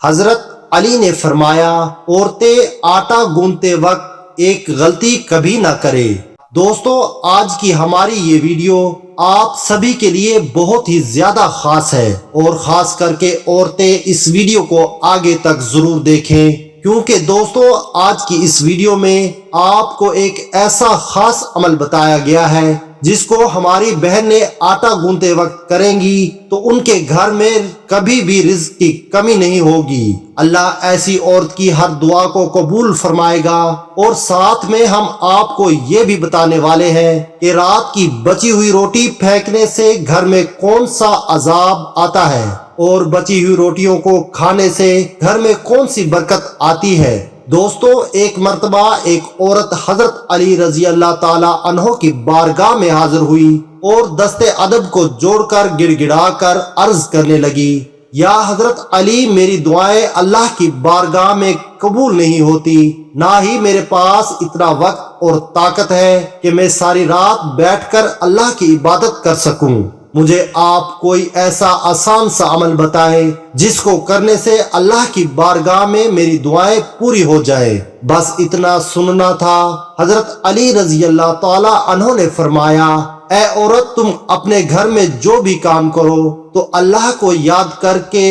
حضرت علی نے فرمایا، عورتیں آٹا گوندتے وقت ایک غلطی کبھی نہ کرے۔ دوستو، آج کی ہماری یہ ویڈیو آپ سبھی کے لیے بہت ہی زیادہ خاص ہے، اور خاص کر کے عورتیں اس ویڈیو کو آگے تک ضرور دیکھیں، کیونکہ دوستو آج کی اس ویڈیو میں آپ کو ایک ایسا خاص عمل بتایا گیا ہے جس کو ہماری بہنیں آٹا گوندتے وقت کریں گی تو ان کے گھر میں کبھی بھی رزق کی کمی نہیں ہوگی۔ اللہ ایسی عورت کی ہر دعا کو قبول فرمائے گا۔ اور ساتھ میں ہم آپ کو یہ بھی بتانے والے ہیں کہ رات کی بچی ہوئی روٹی پھینکنے سے گھر میں کون سا عذاب آتا ہے، اور بچی ہوئی روٹیوں کو کھانے سے گھر میں کون سی برکت آتی ہے۔ دوستو، ایک مرتبہ ایک عورت حضرت علی رضی اللہ تعالی عنہ کی بارگاہ میں حاضر ہوئی اور دست ادب کو جوڑ کر گڑ گڑا کر عرض کرنے لگی، یا حضرت علی، میری دعائیں اللہ کی بارگاہ میں قبول نہیں ہوتی، نہ ہی میرے پاس اتنا وقت اور طاقت ہے کہ میں ساری رات بیٹھ کر اللہ کی عبادت کر سکوں۔ مجھے آپ کوئی ایسا آسان سا عمل بتائیں جس کو کرنے سے اللہ کی بارگاہ میں میری دعائیں پوری ہو جائیں۔ بس اتنا سننا تھا۔ حضرت علی رضی اللہ تعالی عنہ نے فرمایا، اے عورت، تم اپنے گھر میں جو بھی کام کرو تو اللہ کو یاد کر کے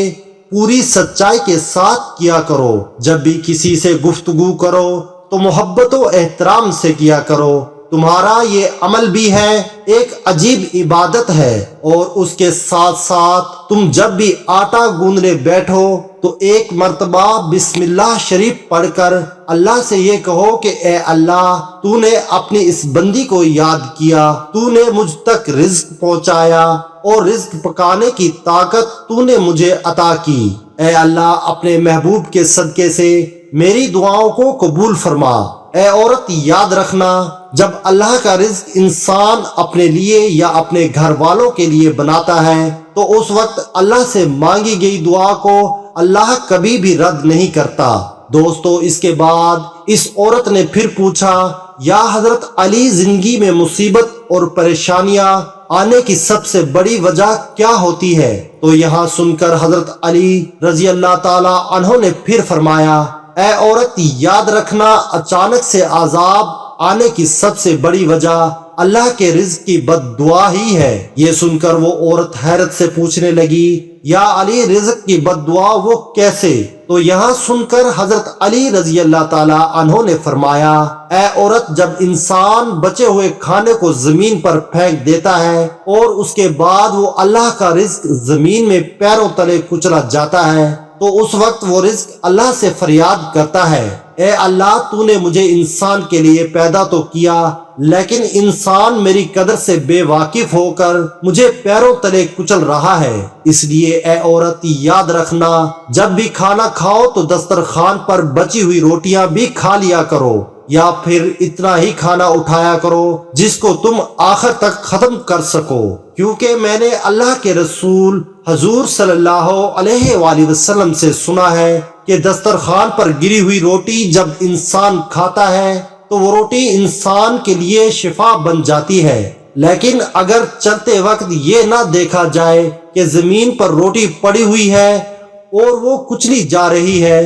پوری سچائی کے ساتھ کیا کرو۔ جب بھی کسی سے گفتگو کرو تو محبت و احترام سے کیا کرو۔ تمہارا یہ عمل بھی ہے ایک عجیب عبادت ہے، اور اس کے ساتھ ساتھ تم جب بھی آٹا گوندنے بیٹھو تو ایک مرتبہ بسم اللہ شریف پڑھ کر اللہ سے یہ کہو کہ اے اللہ، تو نے اپنی اس بندی کو یاد کیا، تو نے مجھ تک رزق پہنچایا اور رزق پکانے کی طاقت تو نے مجھے عطا کی۔ اے اللہ، اپنے محبوب کے صدقے سے میری دعاؤں کو قبول فرما۔ اے عورت، یاد رکھنا، جب اللہ کا رزق انسان اپنے لیے یا اپنے گھر والوں کے لیے بناتا ہے تو اس وقت اللہ سے مانگی گئی دعا کو اللہ کبھی بھی رد نہیں کرتا۔ دوستو، اس کے بعد اس عورت نے پھر پوچھا، یا حضرت علی، زندگی میں مصیبت اور پریشانیاں آنے کی سب سے بڑی وجہ کیا ہوتی ہے؟ تو یہاں سن کر حضرت علی رضی اللہ تعالی عنہ نے پھر فرمایا، اے عورت، یاد رکھنا، اچانک سے عذاب آنے کی سب سے بڑی وجہ اللہ کے رزق کی بد دعا ہی ہے۔ یہ سن کر وہ عورت حیرت سے پوچھنے لگی، یا علی، رزق کی بد دعا وہ کیسے؟ تو یہاں سن کر حضرت علی رضی اللہ تعالی عنہ نے فرمایا، اے عورت، جب انسان بچے ہوئے کھانے کو زمین پر پھینک دیتا ہے اور اس کے بعد وہ اللہ کا رزق زمین میں پیروں تلے کچلا جاتا ہے تو اس وقت وہ رزق اللہ سے فریاد کرتا ہے، اے اللہ، تو نے مجھے انسان کے لیے پیدا تو کیا، لیکن انسان میری قدر سے بے واقف ہو کر مجھے پیروں تلے کچل رہا ہے۔ اس لیے اے عورت، یاد رکھنا، جب بھی کھانا کھاؤ تو دسترخوان پر بچی ہوئی روٹیاں بھی کھا لیا کرو، یا پھر اتنا ہی کھانا اٹھایا کرو جس کو تم آخر تک ختم کر سکو، کیونکہ میں نے اللہ کے رسول حضور صلی اللہ علیہ وآلہ وسلم سے سنا ہے کہ دسترخوان پر گری ہوئی روٹی جب انسان کھاتا ہے تو وہ روٹی انسان کے لیے شفا بن جاتی ہے، لیکن اگر چلتے وقت یہ نہ دیکھا جائے کہ زمین پر روٹی پڑی ہوئی ہے اور وہ کچلی جا رہی ہے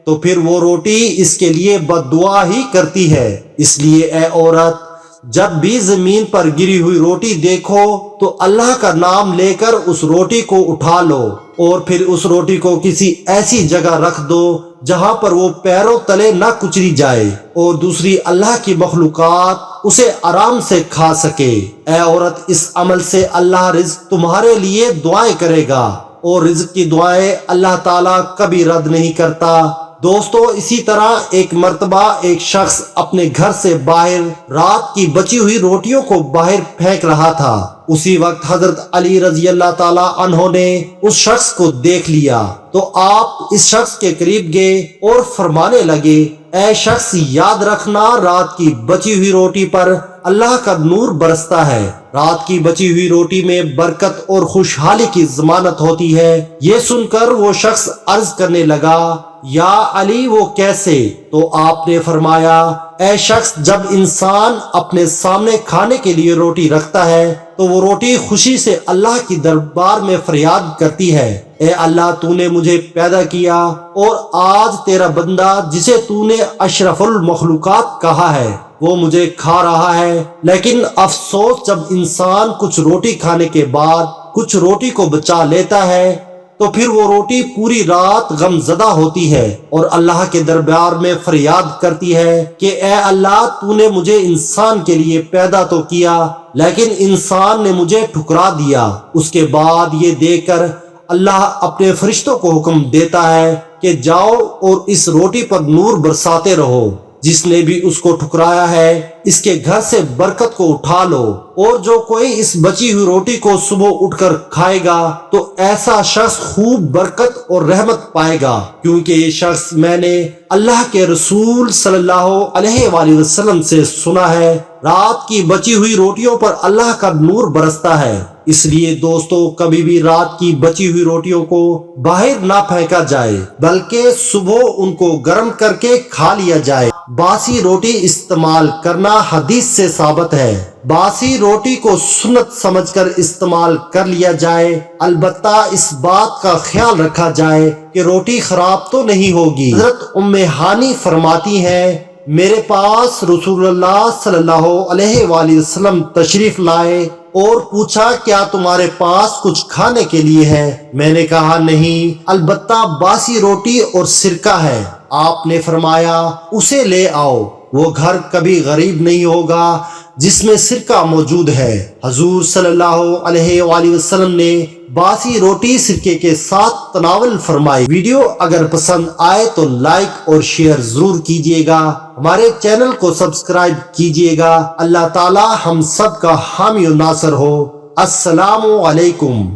تو پھر وہ روٹی اس کے لیے بد دعا ہی کرتی ہے۔ اس لیے اے عورت، جب بھی زمین پر گری ہوئی روٹی دیکھو تو اللہ کا نام لے کر اس روٹی کو اٹھا لو، اور پھر اس روٹی کو کسی ایسی جگہ رکھ دو جہاں پر وہ پیروں تلے نہ کچلی جائے اور دوسری اللہ کی مخلوقات اسے آرام سے کھا سکے۔ اے عورت، اس عمل سے اللہ رزق تمہارے لیے دعائیں کرے گا، اور رزق کی دعائیں اللہ تعالیٰ کبھی رد نہیں کرتا۔ دوستو، اسی طرح ایک مرتبہ ایک شخص اپنے گھر سے باہر رات کی بچی ہوئی روٹیوں کو باہر پھینک رہا تھا۔ اسی وقت حضرت علی رضی اللہ تعالی عنہ نے اس شخص کو دیکھ لیا تو آپ اس شخص کے قریب گئے اور فرمانے لگے، اے شخص، یاد رکھنا، رات کی بچی ہوئی روٹی پر اللہ کا نور برستا ہے۔ رات کی بچی ہوئی روٹی میں برکت اور خوشحالی کی ضمانت ہوتی ہے۔ یہ سن کر وہ شخص عرض کرنے لگا، یا علی وہ کیسے؟ تو آپ نے فرمایا اے شخص جب انسان اپنے سامنے کھانے کے لیے روٹی رکھتا ہے تو وہ روٹی خوشی سے اللہ کی دربار میں فریاد کرتی ہے اے اللہ تو نے مجھے پیدا کیا اور آج تیرا بندہ جسے تو نے اشرف المخلوقات کہا ہے وہ مجھے کھا رہا ہے، لیکن افسوس جب انسان کچھ روٹی کھانے کے بعد کچھ روٹی کو بچا لیتا ہے تو پھر وہ روٹی پوری رات غم زدہ ہوتی ہے اور اللہ کے دربار میں فریاد کرتی ہے کہ اے اللہ تو نے مجھے انسان کے لیے پیدا تو کیا لیکن انسان نے مجھے ٹھکرا دیا۔ اس کے بعد یہ دیکھ کر اللہ اپنے فرشتوں کو حکم دیتا ہے کہ جاؤ اور اس روٹی پر نور برساتے رہو، جس نے بھی اس کو ٹھکرایا ہے اس کے گھر سے برکت کو اٹھا لو، اور جو کوئی اس بچی ہوئی روٹی کو صبح اٹھ کر کھائے گا تو ایسا شخص خوب برکت اور رحمت پائے گا، کیونکہ یہ شخص میں نے اللہ کے رسول صلی اللہ علیہ وآلہ وسلم سے سنا ہے رات کی بچی ہوئی روٹیوں پر اللہ کا نور برستا ہے۔ اس لیے دوستو کبھی بھی رات کی بچی ہوئی روٹیوں کو باہر نہ پھینکا جائے بلکہ صبح ان کو گرم کر کے کھا لیا جائے۔ باسی روٹی استعمال کرنا حدیث سے ثابت ہے، باسی روٹی کو سنت سمجھ کر استعمال کر لیا جائے، البتہ اس بات کا خیال رکھا جائے کہ روٹی خراب تو نہیں ہوگی۔ حضرت ام ہانی فرماتی ہیں میرے پاس رسول اللہ صلی اللہ علیہ وآلہ وسلم تشریف لائے اور پوچھا کیا تمہارے پاس کچھ کھانے کے لیے ہے؟ میں نے کہا نہیں، البتہ باسی روٹی اور سرکہ ہے۔ آپ نے فرمایا اسے لے آؤ، وہ گھر کبھی غریب نہیں ہوگا جس میں سرکہ موجود ہے۔ حضور صلی اللہ علیہ وآلہ وسلم نے باسی روٹی سرکے کے ساتھ تناول فرمائی۔ ویڈیو اگر پسند آئے تو لائک اور شیئر ضرور کیجیے گا، ہمارے چینل کو سبسکرائب کیجیے گا۔ اللہ تعالی ہم سب کا حامی و ناصر ہو۔ السلام علیکم۔